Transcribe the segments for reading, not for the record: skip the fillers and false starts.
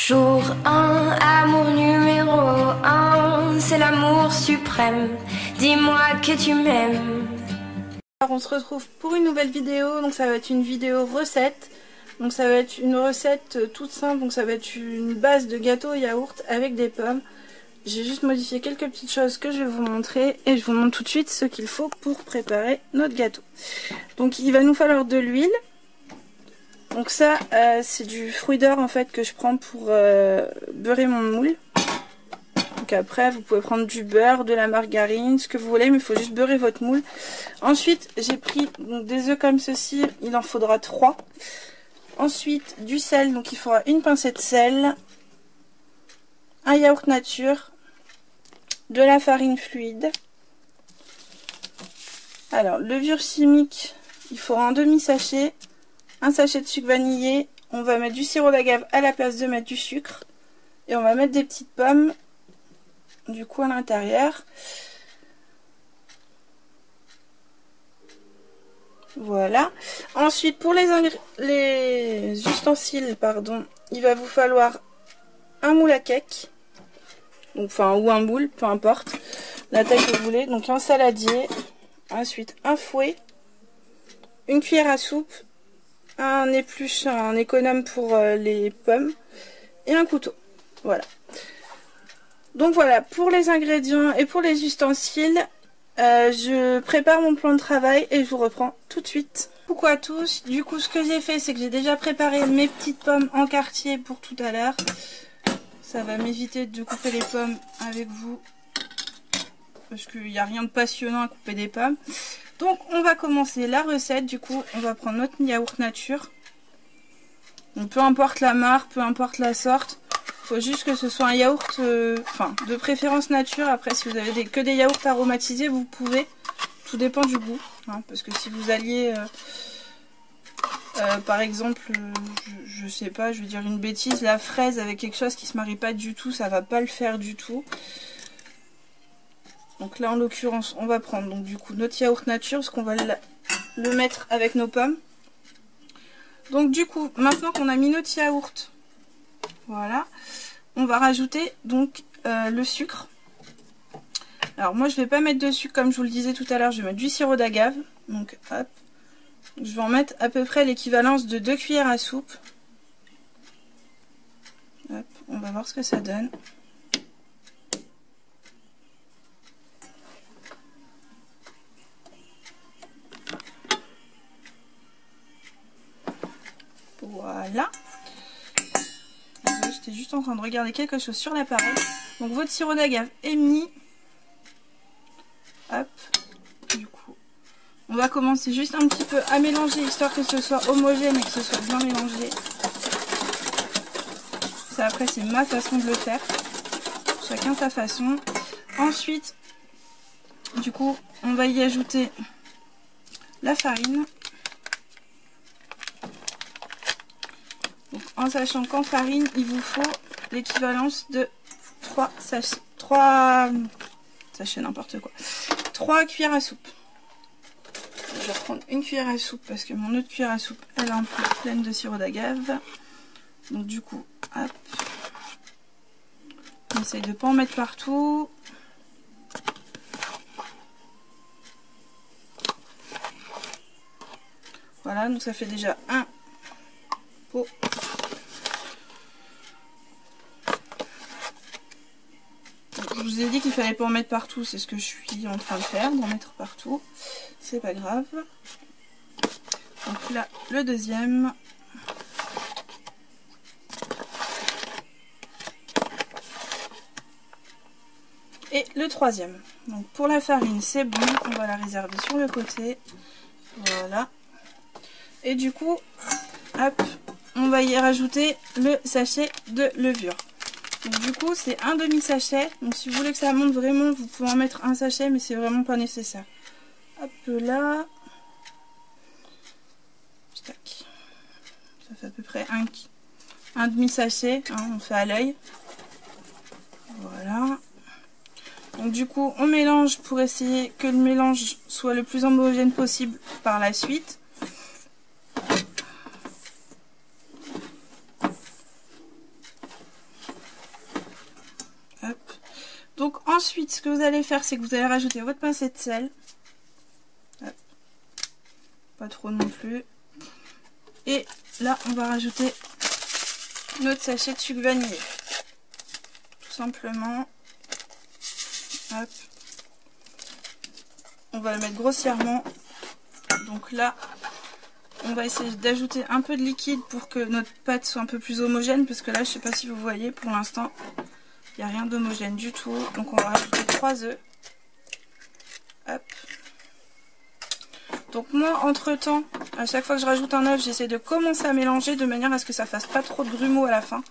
Jour 1, amour numéro 1, c'est l'amour suprême, dis-moi que tu m'aimes. Alors on se retrouve pour une nouvelle vidéo, donc ça va être une vidéo recette. Donc ça va être une recette toute simple, donc ça va être une base de gâteau yaourt avec des pommes. J'ai juste modifié quelques petites choses que je vais vous montrer et je vous montre tout de suite ce qu'il faut pour préparer notre gâteau. Donc il va nous falloir de l'huile. Donc ça c'est du fruit d'or en fait que je prends pour beurrer mon moule. Donc après vous pouvez prendre du beurre, de la margarine, ce que vous voulez, mais il faut juste beurrer votre moule. Ensuite j'ai pris donc, des œufs comme ceci, il en faudra 3. Ensuite du sel, donc il faudra une pincée de sel, un yaourt nature, de la farine fluide. Alors levure chimique, il faudra un demi-sachet. Un sachet de sucre vanillé, on va mettre du sirop d'agave à la place de mettre du sucre. Et on va mettre des petites pommes, du coup à l'intérieur. Voilà. Ensuite pour les ustensiles, pardon, il va vous falloir un moule à cake. Donc, enfin, ou un moule, peu importe. La taille que vous voulez. Donc un saladier. Ensuite un fouet. Une cuillère à soupe. Un épluche, un économe pour les pommes et un couteau. Voilà. Donc voilà, pour les ingrédients et pour les ustensiles, je prépare mon plan de travail et je vous reprends tout de suite. Coucou à tous, du coup ce que j'ai fait c'est que j'ai déjà préparé mes petites pommes en quartier pour tout à l'heure. Ça va m'éviter de couper les pommes avec vous parce qu'il n'y a rien de passionnant à couper des pommes. Donc on va commencer la recette, du coup on va prendre notre yaourt nature. Donc peu importe la marque, peu importe la sorte, il faut juste que ce soit un yaourt, de préférence nature. Après si vous avez que des yaourts aromatisés, vous pouvez, tout dépend du goût. Hein, parce que si vous alliez, par exemple, je sais pas, je vais dire une bêtise, la fraise avec quelque chose qui se marie pas du tout, ça va pas le faire du tout. Donc là en l'occurrence on va prendre donc du coup notre yaourt nature parce qu'on va le mettre avec nos pommes. Donc du coup maintenant qu'on a mis notre yaourt, voilà, on va rajouter donc le sucre. Alors moi je vais pas mettre de sucre comme je vous le disais tout à l'heure, je vais mettre du sirop d'agave. Donc hop, je vais en mettre à peu près l'équivalence de 2 cuillères à soupe. Hop, on va voir ce que ça donne. Voilà. J'étais juste en train de regarder quelque chose sur l'appareil. Donc votre sirop d'agave est mis. Hop. Du coup, on va commencer juste un petit peu à mélanger histoire que ce soit homogène et que ce soit bien mélangé. Ça après c'est ma façon de le faire. Chacun sa façon. Ensuite, du coup, on va y ajouter la farine. Donc, en sachant qu'en farine, il vous faut l'équivalence de 3 cuillères à soupe. Je vais reprendre une cuillère à soupe parce que mon autre cuillère à soupe, elle est un peu pleine de sirop d'agave. Donc du coup, hop. On essaye de ne pas en mettre partout. Voilà, donc ça fait déjà un pot. Je vous ai dit qu'il fallait pas en mettre partout, c'est ce que je suis en train de faire, d'en mettre partout. C'est pas grave. Donc là, le deuxième. Et le troisième. Donc pour la farine, c'est bon, on va la réserver sur le côté. Voilà. Et du coup, hop, on va y rajouter le sachet de levure. Donc du coup c'est un demi-sachet, donc si vous voulez que ça monte vraiment vous pouvez en mettre un sachet mais c'est vraiment pas nécessaire. Hop là. Tac. Ça fait à peu près un demi-sachet, hein, on fait à l'œil. Voilà. Donc du coup on mélange pour essayer que le mélange soit le plus homogène possible par la suite. ensuite, ce que vous allez faire, c'est que vous allez rajouter votre pincée de sel. Hop. Pas trop non plus. Et là, on va rajouter notre sachet de sucre vanillé. Tout simplement. Hop. On va le mettre grossièrement. Donc là, on va essayer d'ajouter un peu de liquide pour que notre pâte soit un peu plus homogène. Parce que là, je sais pas si vous voyez, pour l'instant, il n'y a rien d'homogène du tout. Donc on va rajouter 3 œufs. Hop. Donc moi, entre temps, à chaque fois que je rajoute un œuf, j'essaie de commencer à mélanger de manière à ce que ça fasse pas trop de grumeaux à la fin.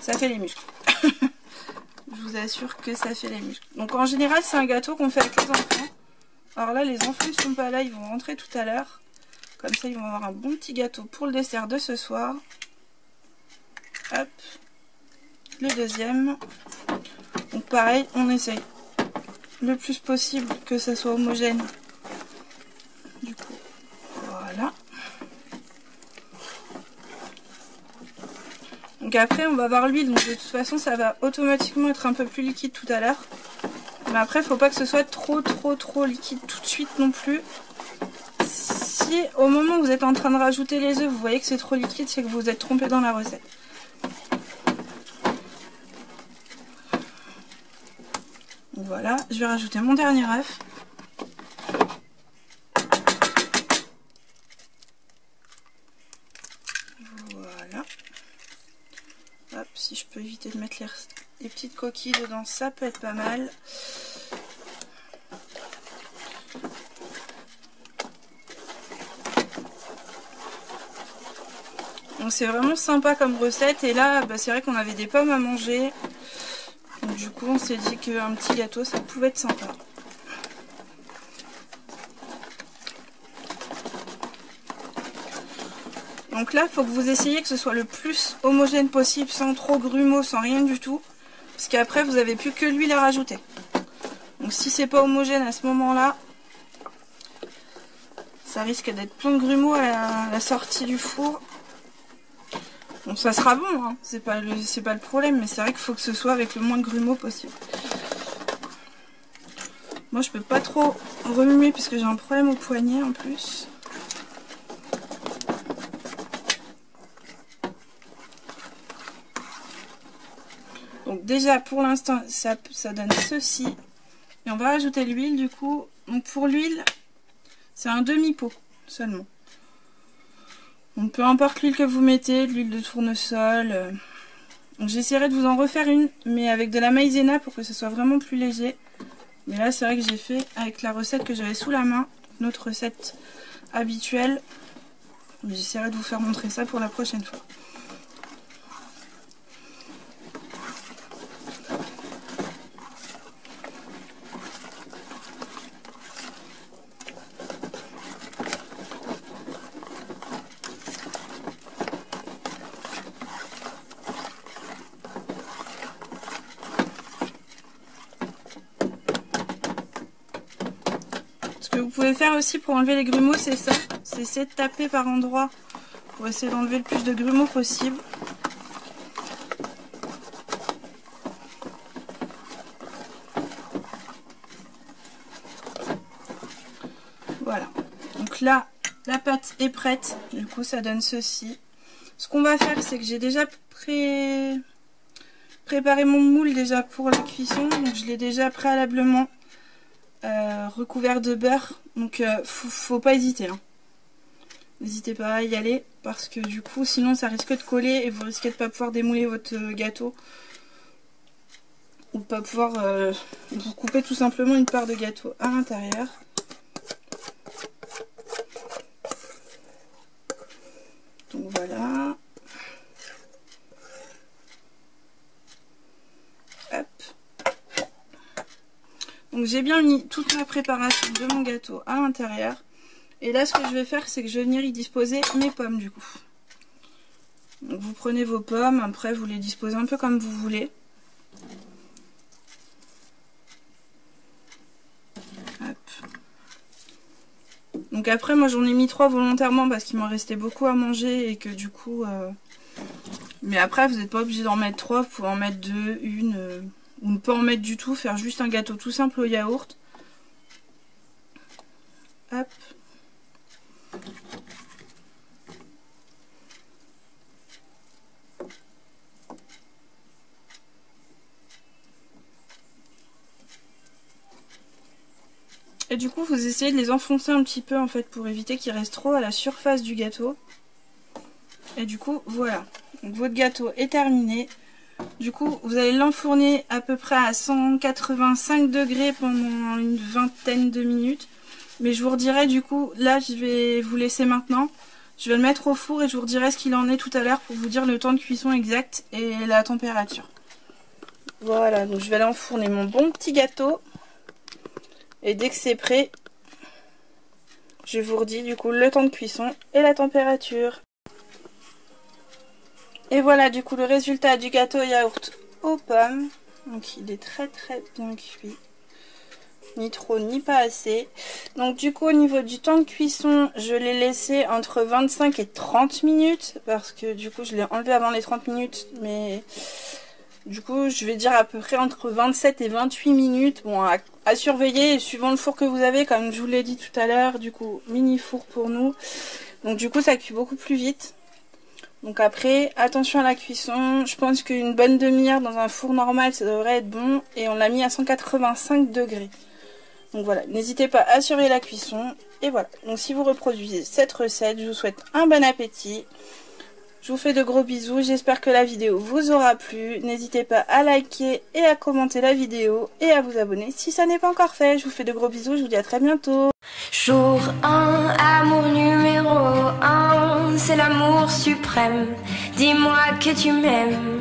Ça fait les muscles. Je vous assure que ça fait les muscles. Donc en général, c'est un gâteau qu'on fait avec les enfants. Alors là, les enfants ne sont pas là, ils vont rentrer tout à l'heure. Comme ça, ils vont avoir un bon petit gâteau pour le dessert de ce soir. Hop. Le deuxième. Donc pareil, on essaye le plus possible que ça soit homogène. Du coup, voilà. Donc après, on va voir l'huile. Donc de toute façon, ça va automatiquement être un peu plus liquide tout à l'heure. Mais après, il ne faut pas que ce soit trop liquide tout de suite non plus. Si au moment où vous êtes en train de rajouter les œufs, vous voyez que c'est trop liquide, c'est que vous vous êtes trompé dans la recette. Voilà, je vais rajouter mon dernier œuf. Voilà. Hop, si je peux éviter de mettre les petites coquilles dedans, ça peut être pas mal. Donc c'est vraiment sympa comme recette. Et là, bah, c'est vrai qu'on avait des pommes à manger. Donc, du coup, on s'est dit qu'un petit gâteau, ça pouvait être sympa. Donc là, il faut que vous essayiez que ce soit le plus homogène possible, sans trop grumeaux, sans rien du tout. Parce qu'après, vous n'avez plus que l'huile à rajouter. Donc si c'est pas homogène à ce moment-là, ça risque d'être plein de grumeaux à la sortie du four. Bon, ça sera bon, hein. C'est pas le problème, mais c'est vrai qu'il faut que ce soit avec le moins de grumeaux possible. Moi, je peux pas trop remuer puisque j'ai un problème au poignet en plus. Donc déjà, pour l'instant, ça donne ceci. Et on va rajouter l'huile du coup. Donc pour l'huile, c'est un demi-pot seulement. Donc peu importe l'huile que vous mettez, de l'huile de tournesol. Donc j'essaierai de vous en refaire une, mais avec de la maïzena pour que ce soit vraiment plus léger. Mais là c'est vrai que j'ai fait avec la recette que j'avais sous la main, notre recette habituelle. J'essaierai de vous faire montrer ça pour la prochaine fois. Ce que vous pouvez faire aussi pour enlever les grumeaux, c'est ça. C'est essayer de taper par endroits pour essayer d'enlever le plus de grumeaux possible. Voilà. Donc là, la pâte est prête. Du coup, ça donne ceci. Ce qu'on va faire, c'est que j'ai déjà préparé mon moule déjà pour la cuisson. Donc je l'ai déjà préalablement recouvert de beurre. Donc faut pas hésiter. Hein. N'hésitez pas à y aller parce que du coup sinon ça risque de coller et vous risquez de pas pouvoir démouler votre gâteau. Ou de pas pouvoir vous couper tout simplement une part de gâteau à l'intérieur. Donc voilà. Hop. Donc j'ai bien mis toute ma préparation de mon gâteau à l'intérieur. Et là ce que je vais faire, c'est que je vais venir y disposer mes pommes du coup. Donc vous prenez vos pommes, après vous les disposez un peu comme vous voulez. Hop. Donc après moi j'en ai mis 3 volontairement parce qu'il m'en restait beaucoup à manger et que du coup Mais après, vous n'êtes pas obligé d'en mettre 3, vous pouvez en mettre 2, une, ou ne pas en mettre du tout, faire juste un gâteau tout simple au yaourt. Hop. Et du coup, vous essayez de les enfoncer un petit peu en fait pour éviter qu'ils restent trop à la surface du gâteau. Et du coup, voilà. Donc votre gâteau est terminé. Du coup, vous allez l'enfourner à peu près à 185 degrés pendant une vingtaine de minutes. Mais je vous redirai du coup, là je vais vous laisser maintenant. Je vais le mettre au four et je vous redirai ce qu'il en est tout à l'heure pour vous dire le temps de cuisson exact et la température. Voilà, donc je vais aller enfourner mon bon petit gâteau. Et dès que c'est prêt, je vous redis du coup le temps de cuisson et la température. Et voilà du coup le résultat du gâteau yaourt aux pommes. Donc il est très bien cuit. Ni trop ni pas assez. Donc du coup au niveau du temps de cuisson, je l'ai laissé entre 25 et 30 minutes. Parce que du coup je l'ai enlevé avant les 30 minutes. Mais du coup je vais dire à peu près entre 27 et 28 minutes. Bon, à surveiller suivant le four que vous avez, comme je vous l'ai dit tout à l'heure. Du coup mini four pour nous. Donc du coup ça cuit beaucoup plus vite. Donc après, attention à la cuisson. Je pense qu'une bonne demi-heure dans un four normal, ça devrait être bon. Et on l'a mis à 185 degrés. Donc voilà, n'hésitez pas à surveiller la cuisson. Et voilà, donc si vous reproduisez cette recette, je vous souhaite un bon appétit. Je vous fais de gros bisous. J'espère que la vidéo vous aura plu. N'hésitez pas à liker et à commenter la vidéo. Et à vous abonner si ça n'est pas encore fait. Je vous fais de gros bisous. Je vous dis à très bientôt. Jour 1, amour numéro 1, c'est l'amour suprême. Dis-moi que tu m'aimes.